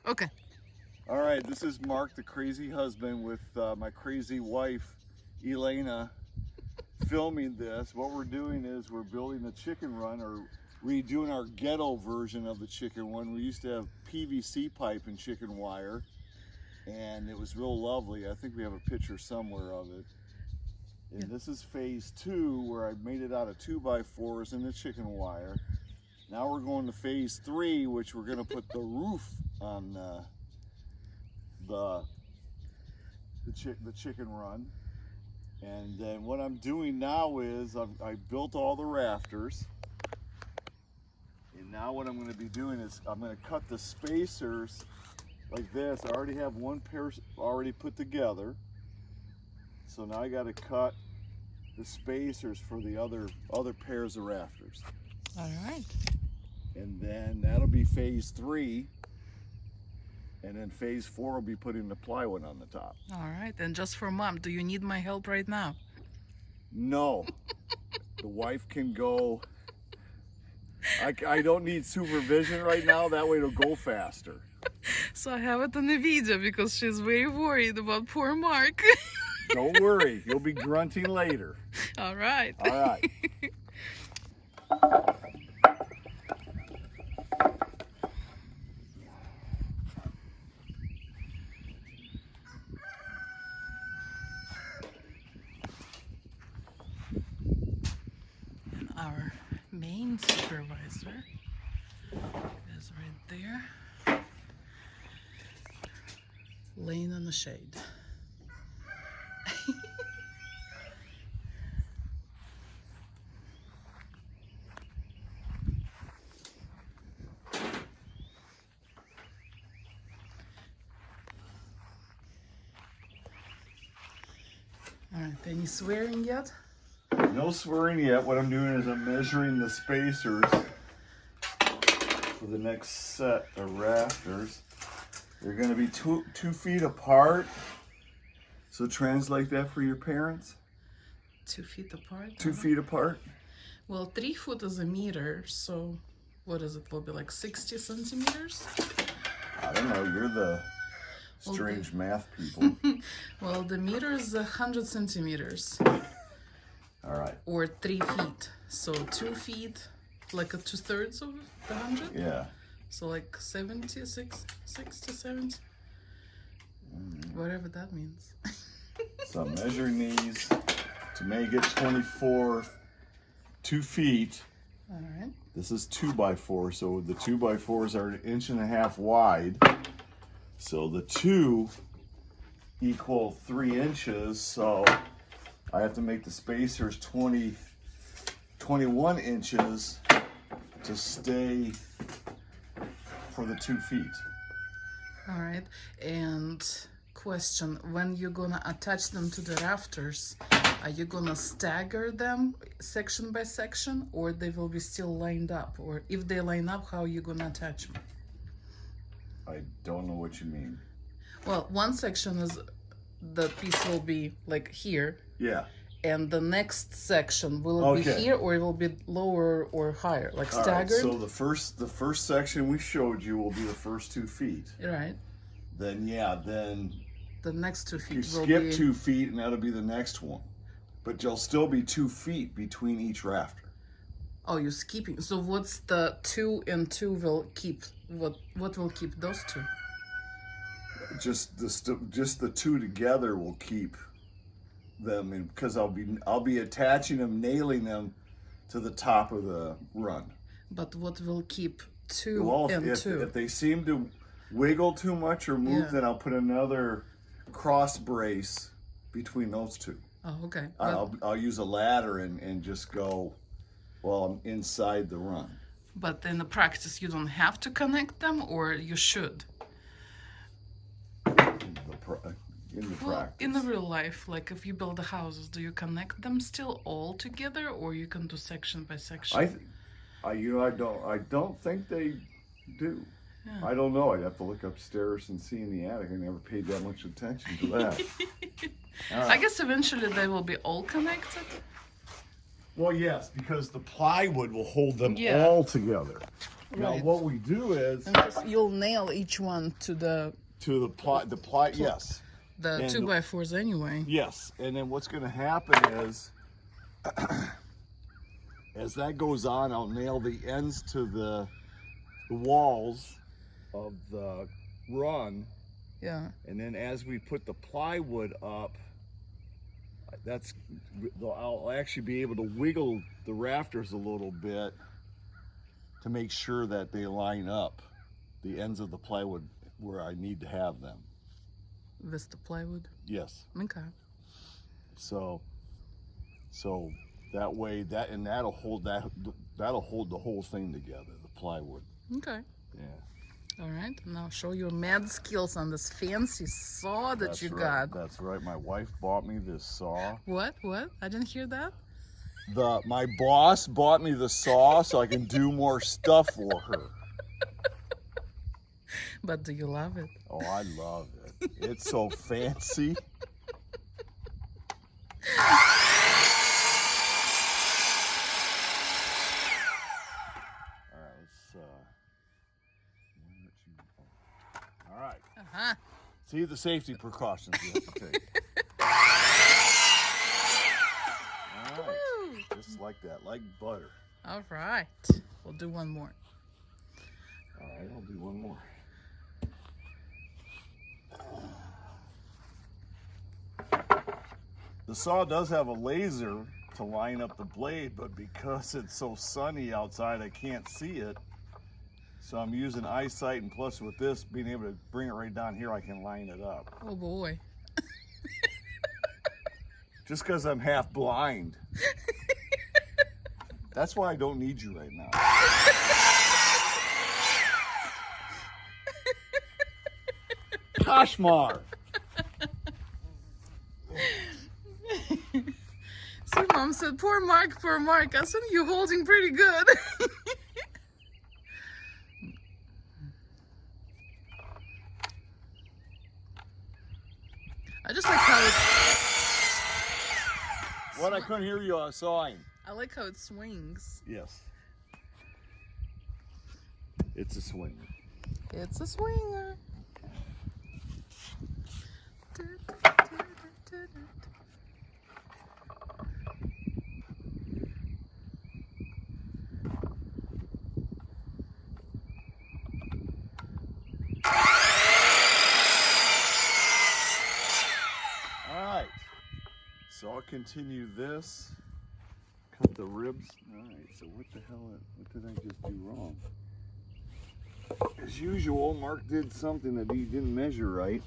Okay. All right, this is Mark, the crazy husband, with my crazy wife, Elena, filming this. What we're doing is we're building a chicken run, or redoing our ghetto version of the chicken one. We used to have PVC pipe and chicken wire, and it was real lovely. I think we have a picture somewhere of it. And this is phase 2, where I made it out of 2x4s and the chicken wire. Now we're going to phase 3, which we're going to put the roof on the chicken run. And then what I'm doing now is I built all the rafters, and now what I'm going to be doing is I'm going to cut the spacers like this. I already have one pair already put together, so now I got to cut the spacers for the other pairs of rafters. All right. And then that'll be phase 3. And then phase 4 will be putting the plywood on the top. All right. And just for Mom, do you need my help right now? No. The wife can go. I don't need supervision right now. That way it'll go faster. So I have it on the video because she's very worried about poor Mark. Don't worry. You'll be grunting later. All right. All right. And our main supervisor is right there, laying in the shade. All right, any swearing yet? No swearing yet. What I'm doing is I'm measuring the spacers for the next set of rafters. They're going to be two feet apart. So translate that for your parents. 2 feet apart? 2 feet apart. Well, 3 foot is a meter, so what is it? Will be like 60 centimeters? I don't know. You're the strange math people. Well, the meter is 100 centimeters. All right. Or 3 feet. So 2 feet, like a 2/3 of the 100? Yeah. So like 60, 70. Whatever that means. So I'm measuring these to make it 2 feet. All right. This is 2x4, so the 2x4s are 1.5 inches wide. So the 2 equal 3 inches. So I have to make the spacers 21 inches to stay for the 2 feet. All right. And question, when you're gonna attach them to the rafters, are you gonna stagger them section by section, or they will be still lined up? Or if they line up, how are you gonna attach them? I don't know what you mean. Well, one section is the piece will be like here, Yeah. and the next section will it be here, or it will be lower or higher, like All right, staggered? so the first section we showed you will be the first 2 feet. Right. Then then The next 2 feet you will skip be 2 feet, and that'll be the next one. But you'll still be 2 feet between each rafter. Oh, you're skipping. So what's the 2 and 2 will keep? What will keep those 2? Just the 2 together will keep them in, because I'll be attaching them, nailing them to the top of the run. But what will keep 2 Well, and if 2? if they seem to wiggle too much or move, Yeah. then I'll put another cross brace between those 2. Oh, okay. I'll use a ladder and just go while I'm inside the run. But in the practice, you don't have to connect them, or you should. In the Well, practice. in the real life, like if you build the houses, do you connect them still all together, or you can do section by section? I don't think they do. Yeah. I don't know. I'd have to look upstairs and see in the attic. I never paid that much attention to that. I guess eventually they will be all connected. Well, yes, because the plywood will hold them Yeah. all together. Now Right. what we do is And just, you'll nail each one to the ply, yes. And 2x4s anyway. Yes, and then what's going to happen is, as that goes on, I'll nail the ends to the walls of the run, Yeah. and then as we put the plywood up, I'll actually be able to wiggle the rafters a little bit to make sure that they line up, the ends of the plywood where I need to have them. Vista plywood. Yes. Okay. So that way that'll hold the whole thing together, the plywood. Okay. Yeah. All right. Now show your mad skills on this fancy saw that you got. That's right. My wife bought me this saw. What? What? I didn't hear that. My boss bought me the saw so I can do more stuff for her. But do you love it? Oh, I love it. It's so fancy. All right. Uh-huh. See the safety precautions you have to take. All right. Woo. Just like that, like butter. All right. We'll do one more. All right, I'll do one more. The saw does have a laser to line up the blade, but because it's so sunny outside, I can't see it. So I'm using eyesight, and plus with this, being able to bring it right down here, I can line it up. Oh boy. Just because I'm half blind. That's why I don't need you right now. Kashmar. See, Mom said, poor Mark, poor Mark. I said, you're holding pretty good. I just like how it... What? I couldn't hear you. I was sawing. I like how it swings. Yes. It's a swing. It's a swinger. Alright. So I'll continue this. Cut the ribs. Alright, so what did I just do wrong? As usual, Mark did something that he didn't measure right.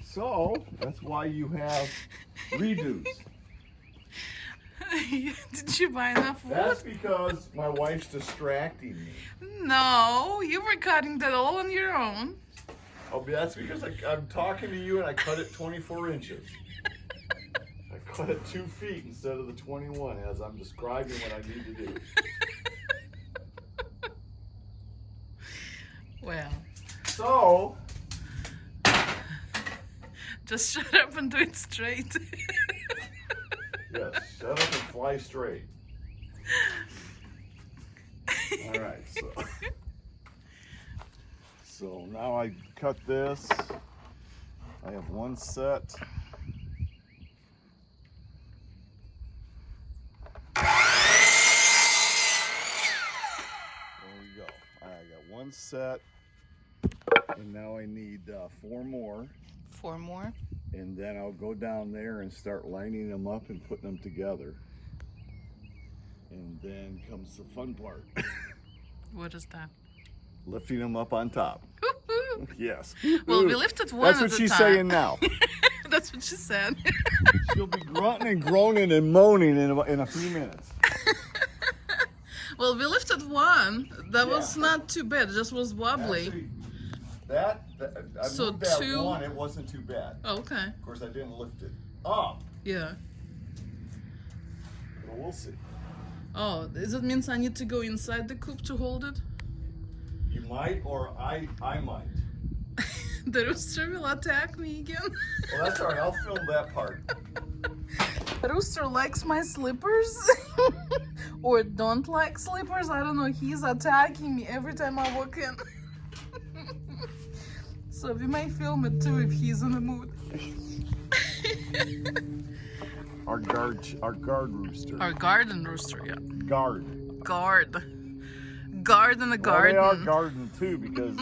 So that's why you have redos. Did you buy enough wood? That's because my wife's distracting me. No, you were cutting that all on your own. Oh, that's because I'm talking to you and I cut it 24 inches. I cut it 2 feet instead of the 21 as I'm describing what I need to do. Well, So, just shut up and do it straight. yes, shut up and fly straight. All right, so now I cut this. I have one set. There we go. All right, I got one set, and now I need 4 more. 4 more. And then I'll go down there and start lining them up and putting them together. And then comes the fun part. What is that? Lifting them up on top. Yes. Well, we lifted one That's at what a she's time. saying now. That's what she said. She'll be grunting and groaning and moaning in a few minutes. Well, we lifted one. That was Yeah. not too bad. It just was wobbly. Actually, I So moved that 2 one, it wasn't too bad. Oh, okay. Of course, I didn't lift it up, Yeah. but we'll see. Oh, does it mean I need to go inside the coop to hold it? You might, or I might. The rooster will attack me again. Well, that's all right. I'll film that part. Rooster likes my slippers. or don't like slippers. I don't know. He's attacking me every time I walk in. So we may film it too if he's in the mood. Our guard rooster. Our garden rooster, yeah. Guard. Guard in the garden. Well, they are garden too because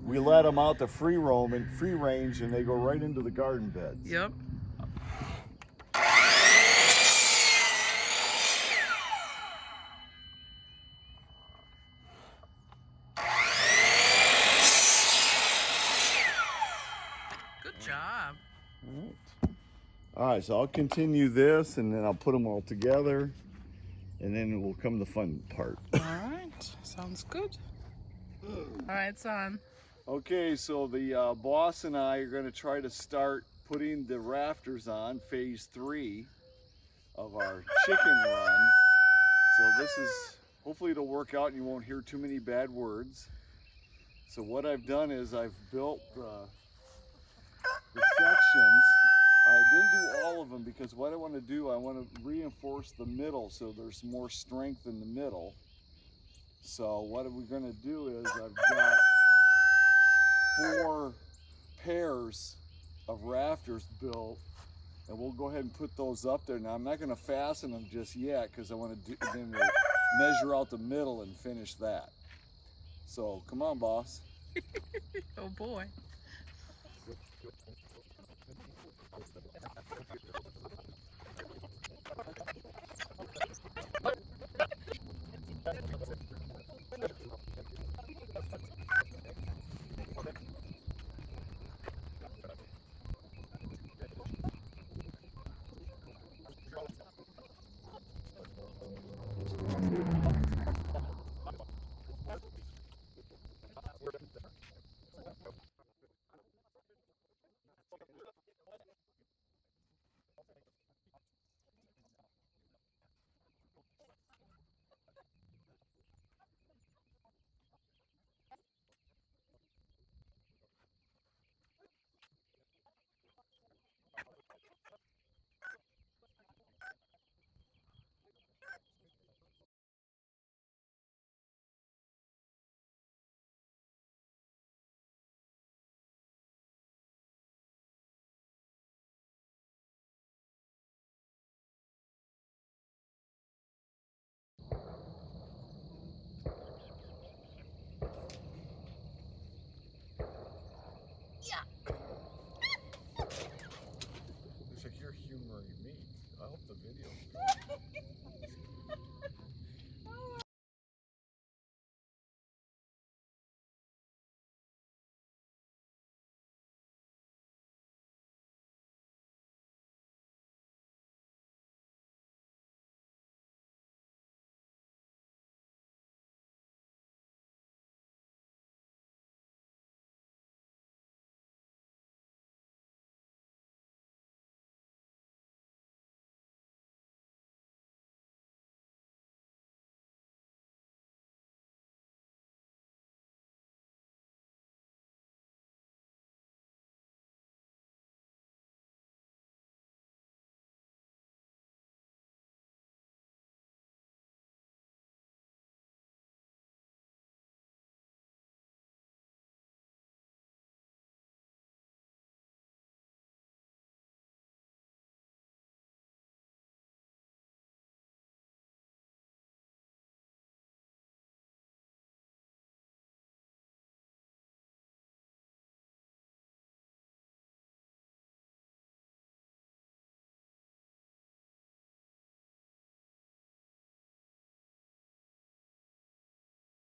we let them out to free roam and free range, and they go right into the garden beds. Yep. Good job. All right, so I'll continue this, and then I'll put them all together, and then will come the fun part. All right, sounds good. All right, son. Okay, so the boss and I are going to try to start putting the rafters on phase 3 of our chicken run. So this is, hopefully it'll work out and you won't hear too many bad words. So what I've done is I've built the sections. I didn't do all of them because what I want to do, I want to reinforce the middle so there's more strength in the middle. So what we're going to do is I've got 4 pairs of rafters built, and we'll go ahead and put those up there. Now I'm not going to fasten them just yet because I want to then we'll measure out the middle and finish that. So come on, boss. Oh boy.